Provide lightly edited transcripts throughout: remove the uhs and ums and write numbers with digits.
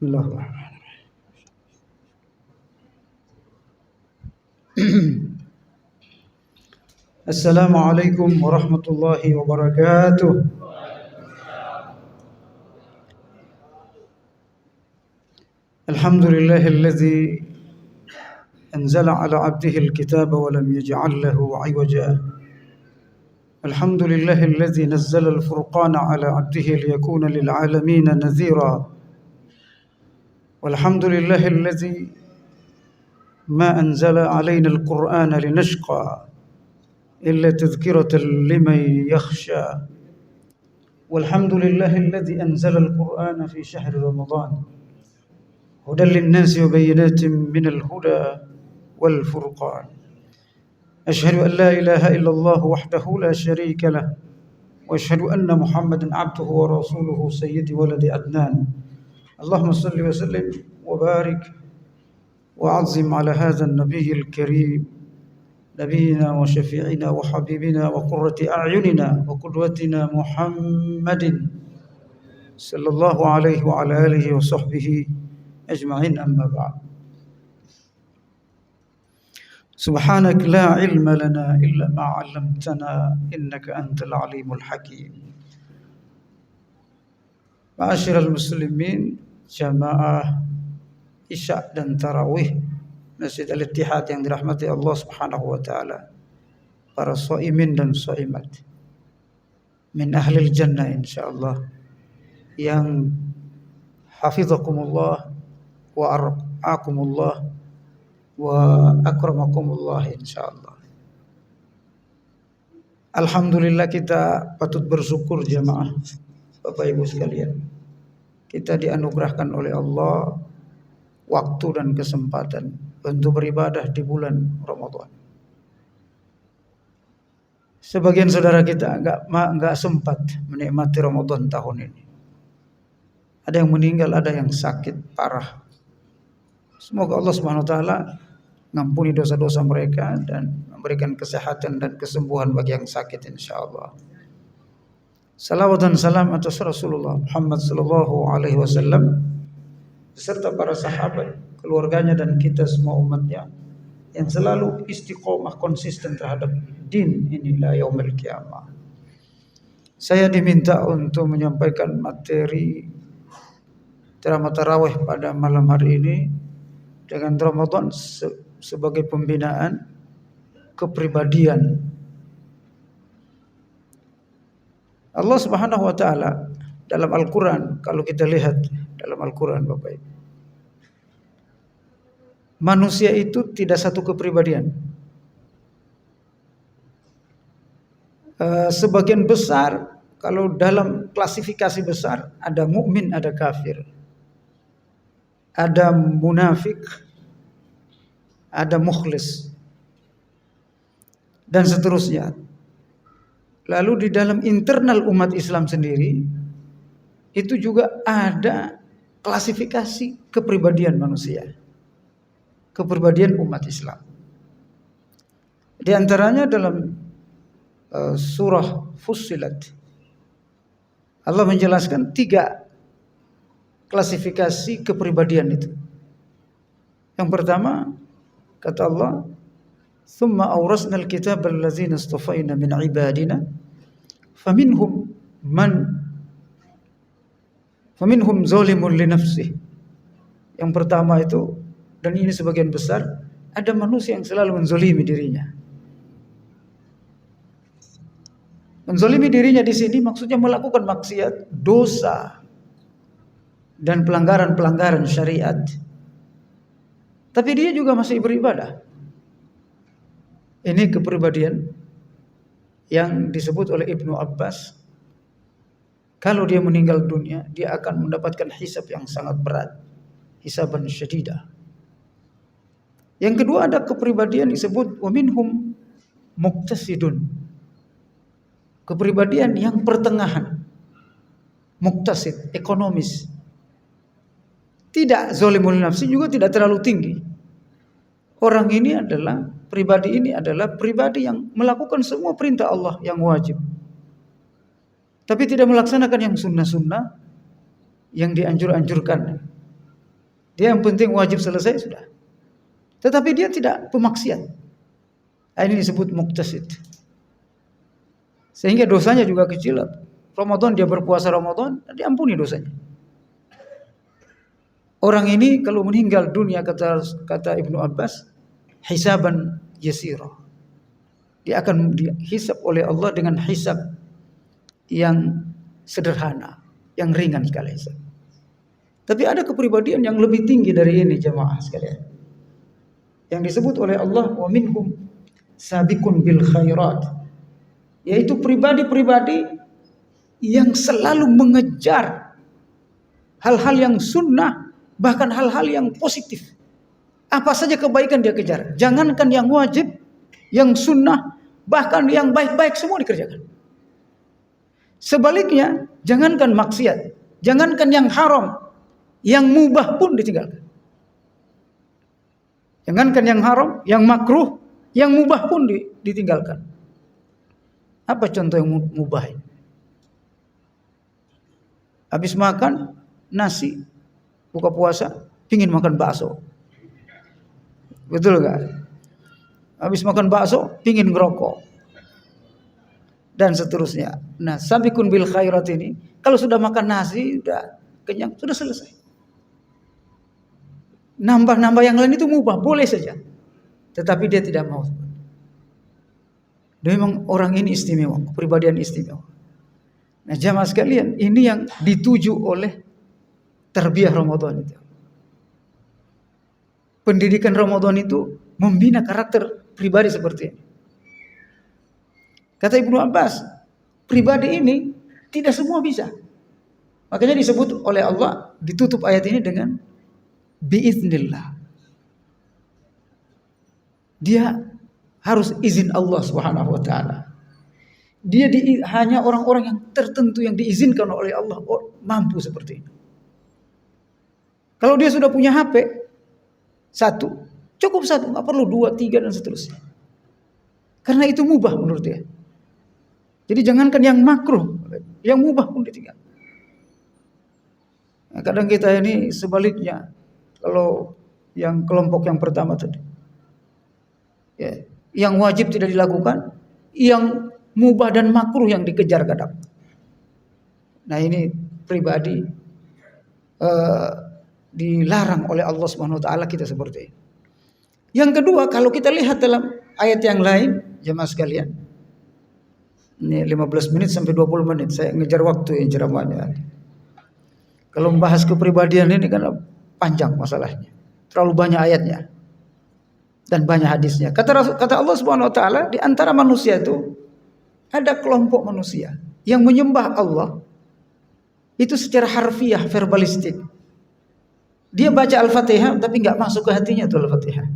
Bismillahirrahmanirrahim. Assalamualaikum warahmatullahi wabarakatuh. Alhamdulillahilladzi anzala ala abdihi alkitaba wa lam yaj'al lahu 'iwaja. Alhamdulillahilladzi nazzala al-furqana ala abdihi liyakuna lil 'alamina nadhira. Walhamdulillahilladzi ma anzala 'alaina al-Qur'ana linashqa illa tadhkiratan liman yakhsha. Walhamdulillahilladzi anzala al-Qur'ana fi shahri Ramadan هدى للناس وبينات من الهدى والفرقان. أشهد أن لا إله إلا الله وحده لا شريك له وأشهد أن محمدا عبده ورسوله سيد ولد عدنان. اللهم صل وسلم وبارك وعظم على هذا النبي الكريم نبينا وشفيعنا وحبيبنا وقرة أعيننا وقدوتنا محمد صلى الله عليه وعلى آله وصحبه أجمعين. أما بعد. سبحانك لا علم لنا إلا ما علمتنا إنك أنت العليم الحكيم. Ma'asyiral muslimin, jamaah Isya dan Tarawih Masjid Al-Ittihad yang dirahmati Allah Subhanahu wa taala, para shaimin dan shaimat min ahlil jannah insyaallah, yang hafizakumullah wa ar'akumullah wa akramakumullah insyaallah. Alhamdulillah, kita patut bersyukur jamaah, Bapak Ibu sekalian. Kita dianugerahkan oleh Allah waktu dan kesempatan untuk beribadah di bulan Ramadan. Sebagian saudara kita enggak sempat menikmati Ramadan tahun ini. Ada yang meninggal, ada yang sakit parah. Semoga Allah Subhanahu wa taala mengampuni dosa-dosa mereka dan memberikan kesehatan dan kesembuhan bagi yang sakit insyaallah. Salawat dan salam atas Rasulullah Muhammad sallallahu alaihi wasallam beserta para sahabat, keluarganya dan kita semua umatnya yang selalu istiqomah konsisten terhadap din ini ila yaumil qiyamah. Saya diminta untuk menyampaikan materi ceramah tarawih pada malam hari ini dengan Ramadan sebagai pembinaan kepribadian. Allah Subhanahu wa taala dalam Al-Qur'an, kalau kita lihat dalam Al-Qur'an Bapak Ibu, manusia itu tidak satu kepribadian. Sebagian besar, kalau dalam klasifikasi besar, ada mukmin, ada kafir, ada munafik, ada mukhlis, dan seterusnya. Lalu di dalam internal umat Islam sendiri itu juga ada klasifikasi kepribadian manusia, kepribadian umat Islam. Di antaranya dalam surah Fussilat, Allah menjelaskan 3 klasifikasi kepribadian itu. Yang pertama, kata Allah, "Tsumma awrasnal kitaba allazina istafaina min ibadina faminhum zalimun li nafsihi." Yang pertama itu, dan ini sebagian besar, ada manusia yang selalu menzalimi dirinya. Menzalimi dirinya di sini maksudnya melakukan maksiat, dosa, dan pelanggaran-pelanggaran syariat. Tapi dia juga masih beribadah. Ini kepribadian yang disebut oleh Ibnu Abbas, kalau dia meninggal dunia, dia akan mendapatkan hisab yang sangat berat, hisaban syadidah. Yang kedua, ada kepribadian disebut wa minhum muqtasidun, kepribadian yang pertengahan, muktasid, ekonomis, tidak zalimul nafsi, juga tidak terlalu tinggi. Orang ini adalah pribadi yang melakukan semua perintah Allah yang wajib, tapi tidak melaksanakan yang sunnah-sunnah yang dianjur-anjurkan. Dia yang penting wajib selesai sudah. Tetapi dia tidak pemaksiat. Nah, ini disebut muqtasid. Sehingga dosanya juga kecil. Ramadan dia berpuasa Ramadan, diampuni dosanya. Orang ini kalau meninggal dunia kata Ibnu Abbas, hisaban yasira. Dia akan dihisab oleh Allah dengan hisab yang sederhana, yang ringan sekali. Tapi ada kepribadian yang lebih tinggi dari ini jemaah sekalian. Yang disebut oleh Allah wa minhum sabiqun bil khairat, yaitu pribadi-pribadi yang selalu mengejar hal-hal yang sunnah, bahkan hal-hal yang positif. Apa saja kebaikan dia kejar. Jangankan yang wajib, yang sunnah, bahkan yang baik-baik semua dikerjakan. Sebaliknya, jangankan maksiat, jangankan yang haram, yang mubah pun ditinggalkan. Jangankan yang haram, yang makruh, yang mubah pun ditinggalkan. Apa contoh yang mubah? Habis makan nasi, buka puasa, pingin makan bakso. Betul gak? Habis makan bakso, pingin ngerokok. Dan seterusnya. Nah, sabiqun bil khairat ini, kalau sudah makan nasi, sudah kenyang, sudah selesai. Nambah-nambah yang lain itu mubah, boleh saja. Tetapi dia tidak mau. Dia memang orang ini istimewa, kepribadian istimewa. Nah, jamaah sekalian, ini yang dituju oleh tarbiyah Ramadan itu. Pendidikan Ramadan itu membina karakter pribadi seperti ini. Kata Ibnu Abbas, pribadi ini tidak semua bisa. Makanya disebut oleh Allah, ditutup ayat ini dengan biiznillah. Dia harus izin Allah Subhanahu wa taala. Dia hanya orang-orang yang tertentu yang diizinkan oleh Allah mampu seperti ini. Kalau dia sudah punya HP satu, cukup satu, nggak perlu 2, 3 dan seterusnya. Karena itu mubah menurut dia. Jadi jangankan yang makruh, yang mubah pun ditinggal. Nah, kadang kita ini sebaliknya, kalau yang kelompok yang pertama tadi, ya, yang wajib tidak dilakukan, yang mubah dan makruh yang dikejar kadang. Nah, ini pribadi dilarang oleh Allah Subhanahu wa taala kita seperti ini. Yang kedua, kalau kita lihat dalam ayat yang lain, jemaah sekalian, ini 15 menit sampai 20 menit saya ngejar waktu yang ceramahnya. Kalau membahas kepribadian ini kan panjang masalahnya. Terlalu banyak ayatnya dan banyak hadisnya. Kata Allah Subhanahu wa taala, di antara manusia itu ada kelompok manusia yang menyembah Allah itu secara harfiah, verbalistik. Dia baca Al-Fatihah tapi enggak masuk ke hatinya tuh Al-Fatihah.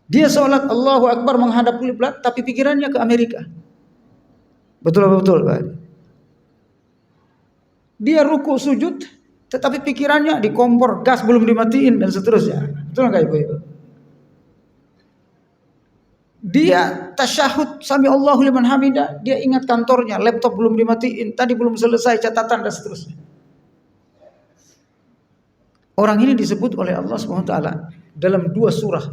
Dia sholat Allahu Akbar menghadap kiblat tapi pikirannya ke Amerika. Betul Pak. Dia ruku sujud tetapi pikirannya di kompor gas belum dimatiin dan seterusnya. Betul enggak Ibu? Dia tasyahud sami Allahu liman hamidah, dia ingat kantornya, laptop belum dimatiin, tadi belum selesai catatan dan seterusnya. Orang ini disebut oleh Allah SWT dalam 2 surah.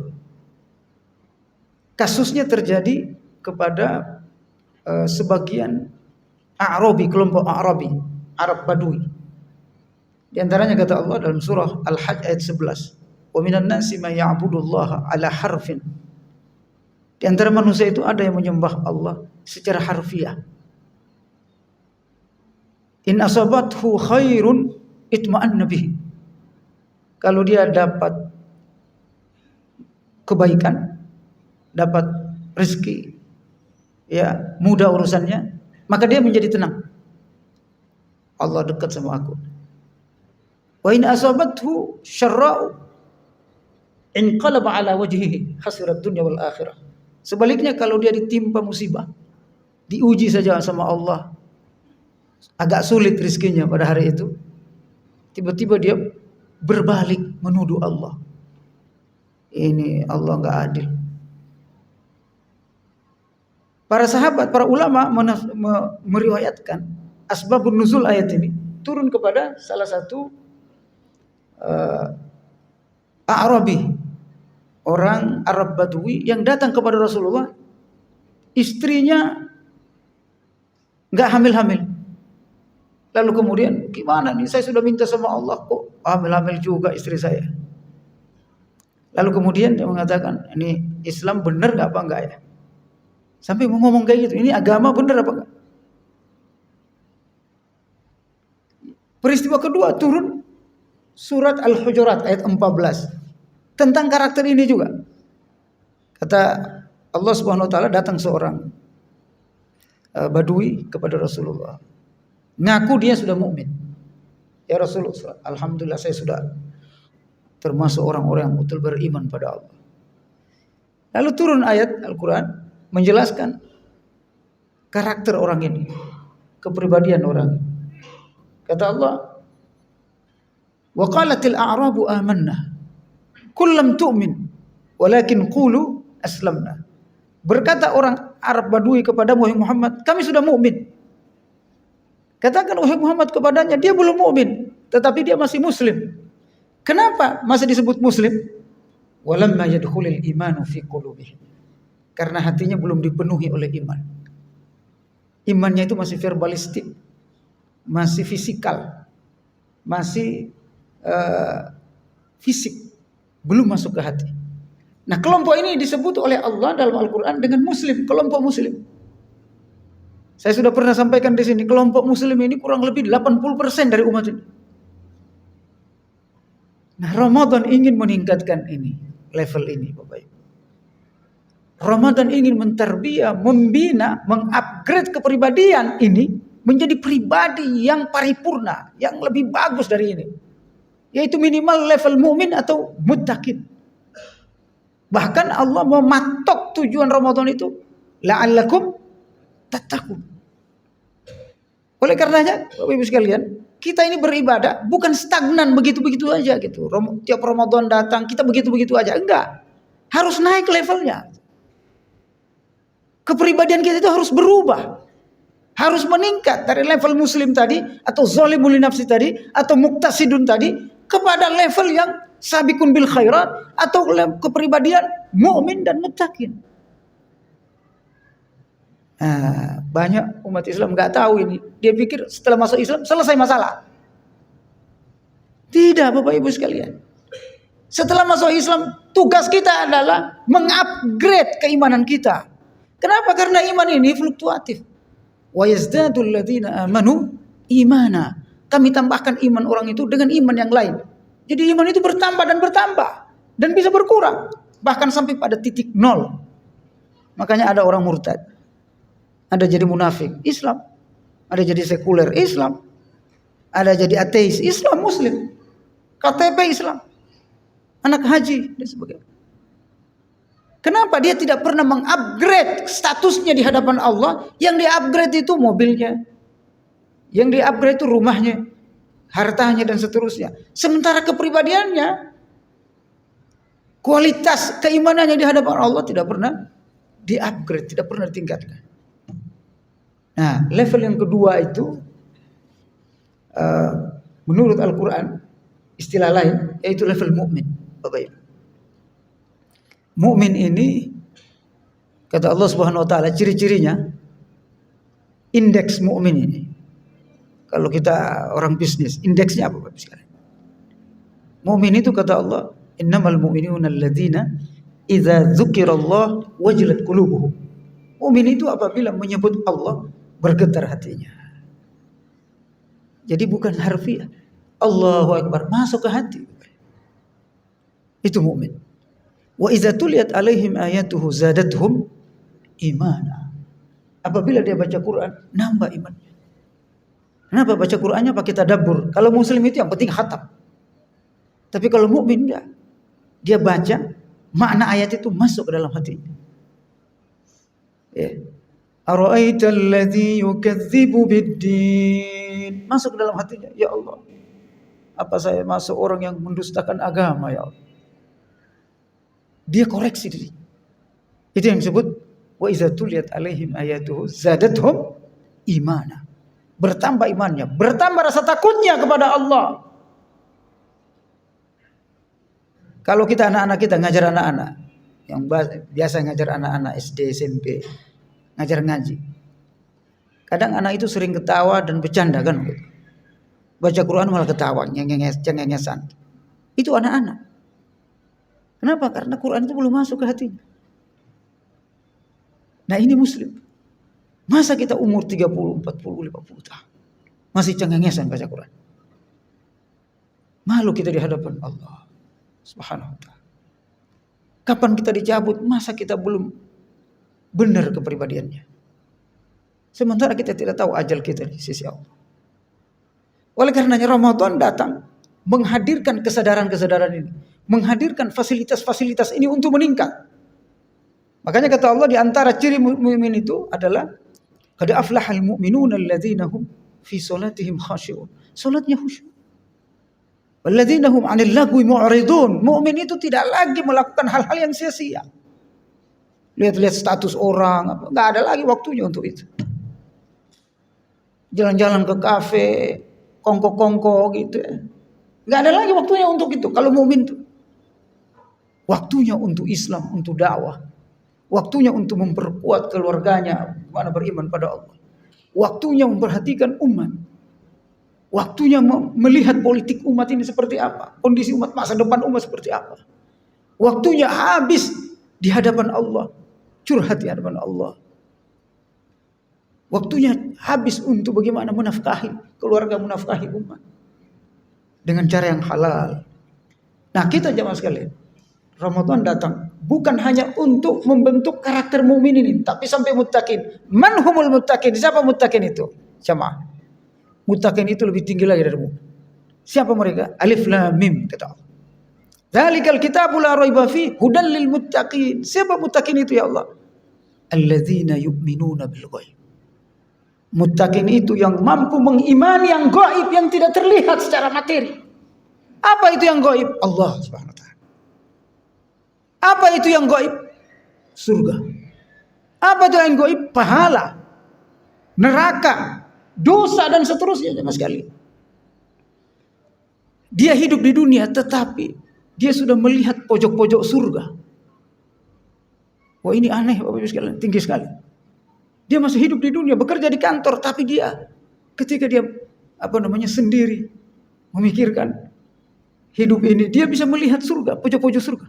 Kasusnya terjadi kepada sebagian A'rabi, kelompok A'rabi, Arab Badui. Di antaranya kata Allah dalam surah Al-Hajj ayat 11, "Wa minan nasi may ya'budullaha 'ala harfin." Di antara manusia itu ada yang menyembah Allah secara harfiah. In asabathu khairun itma'anna bihi. Kalau dia dapat kebaikan, dapat rezeki, ya, mudah urusannya, maka dia menjadi tenang. Allah dekat sama aku. Wa in asabathu syarra'u inqalaba ala wajhihi khasirat dunya wal akhirah. Sebaliknya kalau dia ditimpa musibah, diuji saja sama Allah, agak sulit rezekinya pada hari itu, tiba-tiba dia berbalik menuduh Allah. Ini Allah enggak adil. Para sahabat, para ulama meriwayatkan asbabun nuzul ayat ini turun kepada salah satu uh, A'rabi, orang Arab Badui yang datang kepada Rasulullah, istrinya nggak hamil-hamil. Lalu kemudian, gimana nih, saya sudah minta sama Allah kok hamil-hamil juga istri saya. Lalu kemudian dia mengatakan, ini Islam benar nggak apa enggak ya? Sampai mau ngomong kayak gitu, ini agama benar apa enggak? Peristiwa kedua, turun surat Al-Hujurat ayat 14 tentang karakter ini juga. Kata Allah Subhanahu wa taala, datang seorang Badui kepada Rasulullah. Ngaku dia sudah mukmin. Ya Rasulullah, alhamdulillah saya sudah termasuk orang-orang yang betul beriman pada Allah. Lalu turun ayat Al-Quran menjelaskan karakter orang ini, kepribadian orang. Kata Allah, wa qalatil a'rabu amanna qul lam tu'min walakin qulu aslamna. Berkata orang Arab Badui kepada Muhammad, kami sudah mukmin. Katakan wahai Muhammad kepadanya, dia belum mukmin, tetapi dia masih muslim. Kenapa masih disebut muslim? Walamma yadkhulul imanu fi qulubihim. Karena hatinya belum dipenuhi oleh iman. Imannya itu masih verbalistik, masih fisikal, masih fisik, belum masuk ke hati. Nah, kelompok ini disebut oleh Allah dalam Al-Quran dengan muslim, kelompok muslim. Saya sudah pernah sampaikan di sini, kelompok muslim ini kurang lebih 80% dari umat ini. Nah, Ramadan ingin meningkatkan ini, level ini, Bapak Ibu. Ramadan ingin mentarbiyah, membina, mengupgrade kepribadian ini menjadi pribadi yang paripurna, yang lebih bagus dari ini. Yaitu minimal level mu'min atau muttaqin. Bahkan Allah mematok tujuan Ramadan itu la'allakum tattaqun. Oleh karenanya, Bapak Ibu sekalian, kita ini beribadah bukan stagnan begitu-begitu aja gitu. Tiap Ramadan datang kita begitu-begitu aja, enggak. Harus naik levelnya. Kepribadian kita itu harus berubah. Harus meningkat dari level muslim tadi atau zalimul nafsi tadi atau muqtasidun tadi kepada level yang sabiqun bil khairat atau kepribadian mukmin dan muttaqin. Nah, banyak umat Islam nggak tahu ini. Dia pikir setelah masuk Islam selesai masalah. Tidak, Bapak Ibu sekalian. Setelah masuk Islam, tugas kita adalah mengupgrade keimanan kita. Kenapa? Karena iman ini fluktuatif. Wa yazdadul ladzina amanu imana. Kami tambahkan iman orang itu dengan iman yang lain. Jadi iman itu bertambah dan bisa berkurang, bahkan sampai pada titik nol. Makanya ada orang murtad, ada jadi munafik Islam, ada jadi sekuler Islam, ada jadi ateis Islam, Muslim, KTP Islam, anak haji dan sebagainya. Kenapa? Dia tidak pernah mengupgrade statusnya di hadapan Allah. Yang di-upgrade itu mobilnya, yang di-upgrade itu rumahnya, hartanya dan seterusnya. Sementara kepribadiannya, kualitas keimanannya di hadapan Allah tidak pernah di-upgrade, tidak pernah ditingkatkan. Nah, level yang kedua itu menurut Al-Quran, istilah lain, yaitu level mukmin, Bapak Ibu. Mukmin ini kata Allah Subhanahu wa taala, ciri-cirinya, indeks mukmin ini. Kalau kita orang bisnis, indeksnya apa Bapak sekalian? Mukmin itu kata Allah, innamal mu'minuna alladzina idza dzukirallah wajilat qulubuhum. Mukmin itu apabila menyebut Allah bergetar hatinya. Jadi bukan harfiah. Allahu Akbar masuk ke hati. Itu mukmin. Wa idza tuliyat alaihim ayatuhu zadatuhum imana. Apabila dia baca Quran, nambah imannya. Kenapa? Baca Qurannya pakai tadabbur. Kalau muslim itu yang penting khatam. Tapi kalau mukmin enggak. Dia baca, makna ayat itu masuk ke dalam hatinya. Ya. Ara'aital ladzi yukadzibu biddin. Masuk ke dalam hatinya. Ya Allah, apa saya masuk orang yang mendustakan agama, ya Allah. Dia koreksi diri. Itu yang disebut wa iza tuliyat alaihim ayatuhu zadatuhum imana. Bertambah imannya, bertambah rasa takutnya kepada Allah. Kalau kita anak-anak kita ngajar anak-anak yang biasa ngajar anak-anak SD, SMP, ngajar ngaji. Kadang anak itu sering ketawa dan bercanda kan. Baca Quran malah ketawa, cengengesan. Itu anak-anak. Kenapa? Karena Quran itu belum masuk ke hatinya. Nah ini muslim. Masa kita umur 30, 40, 50 tahun masih cengengesan baca Quran? Malu kita di hadapan Allah Subhanahu wa ta'ala. Kapan kita dicabut? Masa kita belum benar kepribadiannya? Sementara kita tidak tahu ajal kita di sisi Allah. Oleh karenanya Ramadan datang menghadirkan kesadaran-kesadaran ini, menghadirkan fasilitas-fasilitas ini untuk meningkat. Makanya kata Allah di antara ciri mukmin itu adalah qad aflahal mu'minuna alladzina hum fi salatihim khashi'un. Salatnya khusyuk. Walladzina hum 'anil lagwi mu'ridun. Mukmin itu tidak lagi melakukan hal-hal yang sia-sia. Lihat-lihat status orang, enggak ada lagi waktunya untuk itu. Jalan-jalan ke kafe, kongko-kongko gitu ya. Enggak ada lagi waktunya untuk itu. Kalau mukmin itu waktunya untuk Islam, untuk dakwah. Waktunya untuk memperkuat keluarganya, mana beriman pada Allah. Waktunya memperhatikan umat. Waktunya melihat politik umat ini seperti apa. Kondisi umat, masa depan umat seperti apa. Waktunya habis di hadapan Allah. Curhat di hadapan Allah. Waktunya habis untuk bagaimana menafkahi keluarga, menafkahi umat. Dengan cara yang halal. Nah kita jamaah sekalian, Ramadan datang bukan hanya untuk membentuk karakter mukmin ini, tapi sampai muttaqin. Man humul muttaqin? Siapa muttaqin itu? Jamaah. Muttaqin itu lebih tinggi lagi dari mukmin. Siapa mereka? Alif Lam Mim kata Allah. Dzalikal kitabu la raiba fi hudal lil muttaqin. Siapa muttaqin itu ya Allah? Alladzina yu'minuna bil ghaib. Muttaqin itu yang mampu mengimani yang gaib, yang tidak terlihat secara materi. Apa itu yang gaib? Allah Subhanahu wa taala. Apa itu yang gaib? Surga. Apa itu yang gaib? Pahala, neraka, dosa dan seterusnya sama sekali. Dia hidup di dunia tetapi dia sudah melihat pojok-pojok surga. Wah ini aneh Bapak Ibu sekalian, tinggi sekali. Dia masih hidup di dunia, bekerja di kantor, tapi dia ketika dia sendiri memikirkan hidup ini, dia bisa melihat surga, pojok-pojok surga.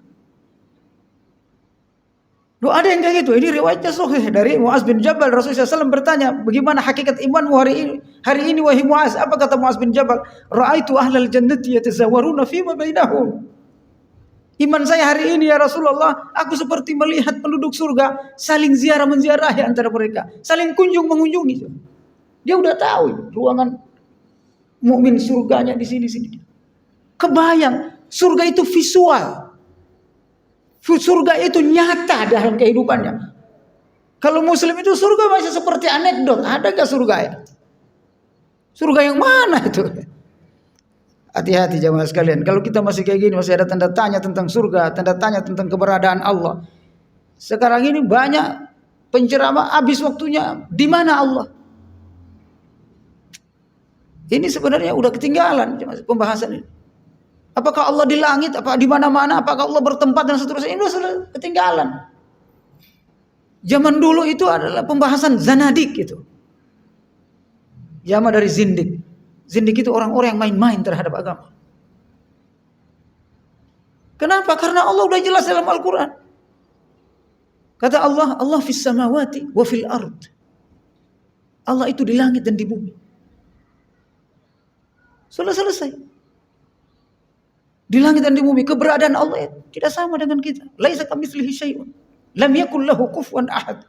Loh, ada yang kayak gitu. Ini riwayatnya sahih dari Muaz bin Jabal. Rasulullah SAW bertanya, bagaimana hakikat imanmu hari ini wahai Muaz? Apa kata Muaz bin Jabal? Ra'aitu ahlal jannati yatazawaruna fima bainahum. Iman saya hari ini ya Rasulullah, aku seperti melihat penduduk surga saling ziarah menziarahi antara mereka, saling kunjung mengunjungi. Dia udah tahu ruangan mukmin surganya di sini. Kebayang, surga itu visual. Surga itu nyata dalam kehidupannya. Kalau muslim itu surga masih seperti anekdot. Ada gak surga ya? Surga yang mana itu? Hati-hati jamaah sekalian. Kalau kita masih kayak gini, masih ada tanda tanya tentang surga, tanda tanya tentang keberadaan Allah. Sekarang ini banyak penceramah habis waktunya di mana Allah. Ini sebenarnya udah ketinggalan pembahasan ini. Apakah Allah di langit, apa di mana-mana, apakah Allah bertempat dan seterusnya. Ini sudah ketinggalan. Zaman dulu itu adalah pembahasan zanadik gitu. Jama dari zindik. Zindik itu orang-orang yang main-main terhadap agama. Kenapa? Karena Allah udah jelas dalam Al-Quran. Kata Allah, Allah fis samawati wa fil ard. Allah itu di langit dan di bumi. Sudah selesai. Di langit dan di bumi, keberadaan Allah tidak sama dengan kita. Laisa kamitslihi syai'un. Lam yakul lahu kufuwan ahad.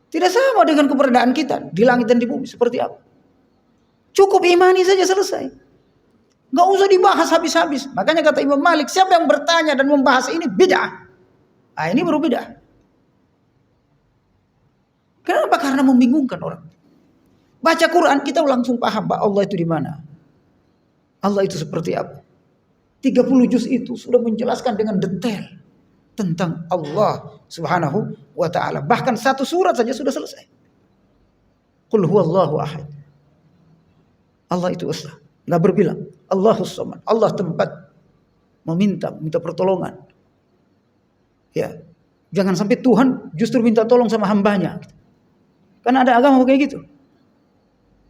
Tidak sama dengan keberadaan kita di langit dan di bumi seperti apa. Cukup imani saja selesai. Enggak usah dibahas habis-habis. Makanya kata Imam Malik, siapa yang bertanya dan membahas ini bid'ah. Ah ini baru bid'ah. Kenapa? Karena membingungkan orang. Baca Quran kita langsung paham bahwa Allah itu di mana. Allah itu seperti apa. 30 juz itu sudah menjelaskan dengan detail tentang Allah Subhanahu wa taala. Bahkan satu surat saja sudah selesai. Qul huwallahu ahad. Allah itu esa, enggak berbilang. Allahus samad. Allah tempat minta pertolongan. Ya, jangan sampai Tuhan justru minta tolong sama hambanya. Karena ada agama kayak gitu.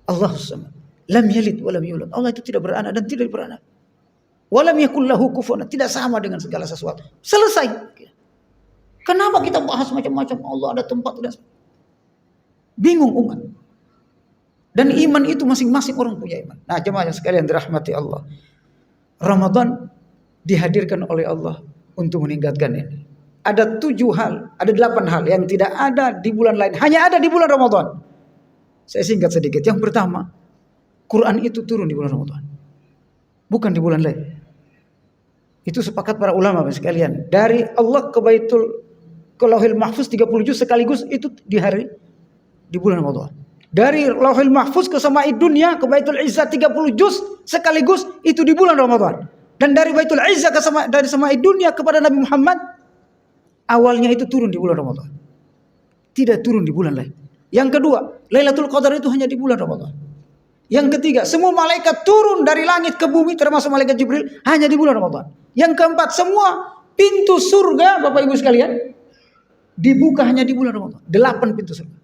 Allah sama, lam yalid wa lam yulad. Allah itu tidak beranak dan tidak beranak. Wa lam yakul lahu kufuwan, tidak sama dengan segala sesuatu. Selesai. Kenapa kita bahas macam-macam Allah ada tempat dan bingung umat. Dan iman itu masing-masing orang punya iman. Nah, jemaah sekalian dirahmati Allah. Ramadan dihadirkan oleh Allah untuk meningkatkan ini. Ada 7 hal, ada 8 hal yang tidak ada di bulan lain, hanya ada di bulan Ramadan. Saya singkat sedikit. Yang pertama, Quran itu turun di bulan Ramadan, bukan di bulan lain. Itu sepakat para ulama sekalian. Dari Allah ke Lauhil Mahfuz 30 juz sekaligus itu di bulan Ramadan. Dari Lauhil Mahfuz ke Sama'id Dunya ke Baitul Izzah 30 juz sekaligus itu di bulan Ramadan. Dan dari Baitul Izzah dari Sama'id Dunya kepada Nabi Muhammad awalnya itu turun di bulan Ramadan. Tidak turun di bulan lain. Yang kedua, Lailatul Qadar itu hanya di bulan Ramadan. Yang ketiga, semua malaikat turun dari langit ke bumi termasuk malaikat Jibril hanya di bulan Ramadan. Yang keempat, semua pintu surga Bapak Ibu sekalian dibuka hanya di bulan Ramadan. 8 pintu surga.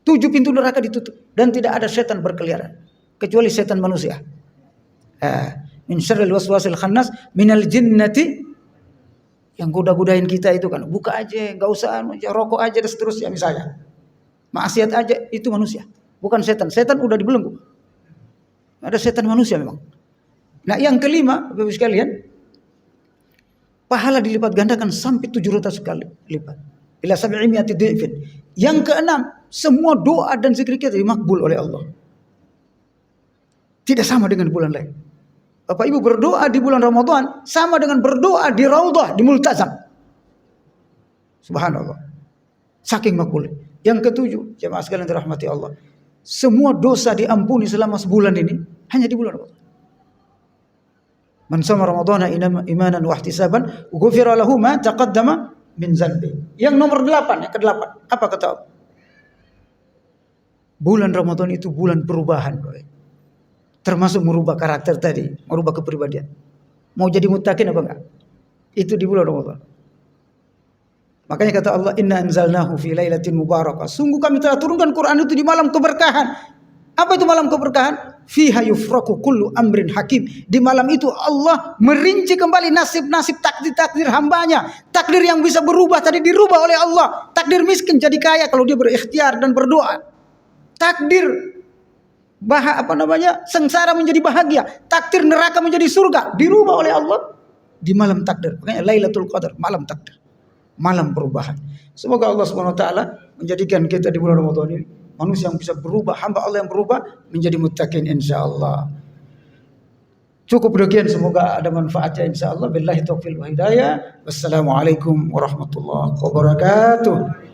7 pintu neraka ditutup dan tidak ada setan berkeliaran kecuali setan manusia. Min syarril waswasil khannas minal jinnati, yang goda-godain kita itu kan, buka aja, enggak usah rokok aja dan seterusnya misalnya. Maksiat aja, itu manusia, bukan setan. Setan udah dibelenggu. Ada setan manusia memang. Nah, yang kelima, Bapak Ibu sekalian, pahala dilipat gandakan sampai 700 kali lipat. Ila 700 dhifin. Yang keenam, semua doa dan zikir kita dimakbul oleh Allah. Tidak sama dengan bulan lain. Bapak Ibu berdoa di bulan Ramadan sama dengan berdoa di Raudhah, di Multazam. Subhanallah. Saking makbul. Yang ketujuh, jemaah sekalian dirahmati Allah, semua dosa diampuni selama sebulan ini hanya di bulan Ramadan. Man shoma Ramadhana imanan wa ihtisaban ghufira lahu ma taqaddama min dzanbi. Yang nomor 8, yang ke-8, apa kata Allah? Bulan Ramadan itu bulan perubahan, termasuk merubah karakter tadi, merubah kepribadian. Mau jadi muttaqin apa enggak? Itu di bulan Ramadan. Makanya kata Allah, inna anzalnahu fi lailatin mubarakah. Sungguh kami telah turunkan Quran itu di malam keberkahan. Apa itu malam keberkahan? Fiha yufraku kullu amrin hakim. Di malam itu Allah merinci kembali nasib-nasib, takdir-takdir hambanya. Takdir yang bisa berubah tadi dirubah oleh Allah. Takdir miskin jadi kaya kalau dia berikhtiar dan berdoa. Takdir sengsara menjadi bahagia. Takdir neraka menjadi surga dirubah oleh Allah di malam takdir. Makanya Lailatul Qadar, malam takdir, malam perubahan. Semoga Allah Subhanahu wa taala menjadikan kita di bulan Ramadan ini manusia yang bisa berubah, hamba Allah yang berubah menjadi muttaqin insyaallah. Cukup demikian, semoga ada manfaatnya insyaallah. Billahi taufiq wal hidayah. Wassalamualaikum warahmatullahi wabarakatuh.